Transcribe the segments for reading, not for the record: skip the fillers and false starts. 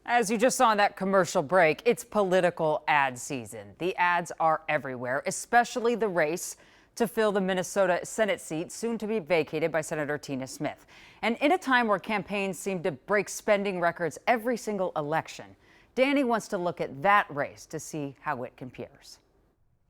As you just saw in that commercial break, it's political ad season. The ads are everywhere, especially the race to fill the Minnesota Senate seat, soon to be vacated by Senator Tina Smith. And in a time where campaigns seem to break spending records every single election, Danny wants to look at that race to see how it compares.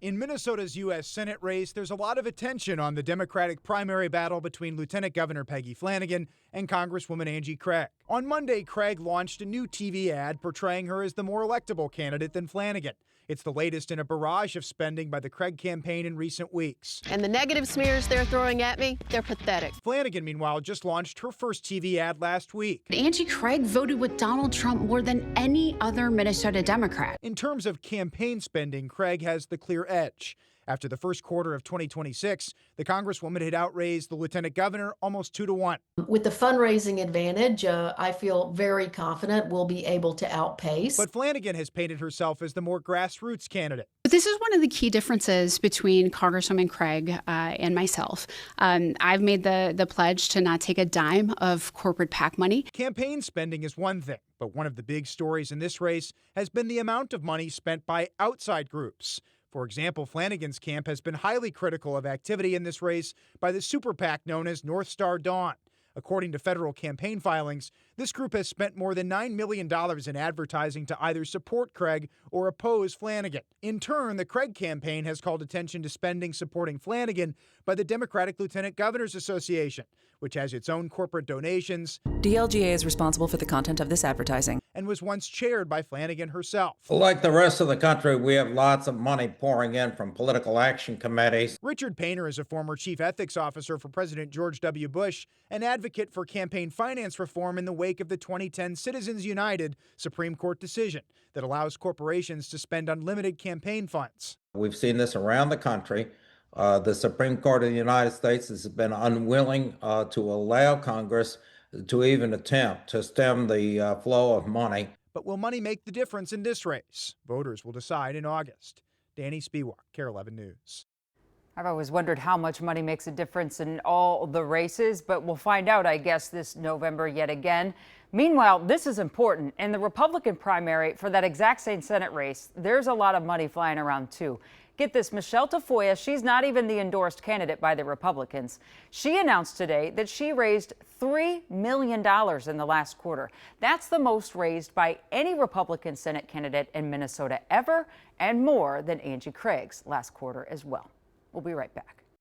In Minnesota's U.S. Senate race, there's a lot of attention on the Democratic primary battle between Lieutenant Governor Peggy Flanagan and Congresswoman Angie Craig. On Monday, Craig launched a new TV ad portraying her as the more electable candidate than Flanagan. It's the latest in a barrage of spending by the Craig campaign in recent weeks. And the negative smears they're throwing at me, they're pathetic. Flanagan, meanwhile, just launched her first TV ad last week. Angie Craig voted with Donald Trump more than any other Minnesota Democrat. In terms of campaign spending, Craig has the clear edge. After the first quarter of 2026, the Congresswoman had outraised the Lieutenant Governor almost 2-to-1. With the fundraising advantage, I feel very confident we'll be able to outpace. But Flanagan has painted herself as the more grassroots candidate. This is one of the key differences between Congresswoman Craig and myself. I've made the pledge to not take a dime of corporate PAC money. Campaign spending is one thing, but one of the big stories in this race has been the amount of money spent by outside groups. For example, Flanagan's camp has been highly critical of activity in this race by the super PAC known as North Star Dawn. According to federal campaign filings, this group has spent more than $9 million in advertising to either support Craig or oppose Flanagan. In turn, the Craig campaign has called attention to spending supporting Flanagan by the Democratic Lieutenant Governors Association, which has its own corporate donations. DLGA is responsible for the content of this advertising. And was once chaired by Flanagan herself. Like the rest of the country, we have lots of money pouring in from political action committees. Richard Painter is a former chief ethics officer for President George W. Bush, an advocate for campaign finance reform in the wake of the 2010 Citizens United Supreme Court decision that allows corporations to spend unlimited campaign funds. We've seen this around the country. The Supreme Court of the United States has been unwilling to allow Congress to even attempt to stem the flow of money. But will money make the difference in this race? Voters will decide in August. Danny Spewak, KARE 11 News. I've always wondered how much money makes a difference in all the races, but we'll find out, I guess, this November yet again. Meanwhile, this is important. In the Republican primary for that exact same Senate race, there's a lot of money flying around, too. Get this, Michelle Tafoya, she's not even the endorsed candidate by the Republicans. She announced today that she raised $3 million in the last quarter. That's the most raised by any Republican Senate candidate in Minnesota ever, and more than Angie Craig's last quarter as well. We'll be right back.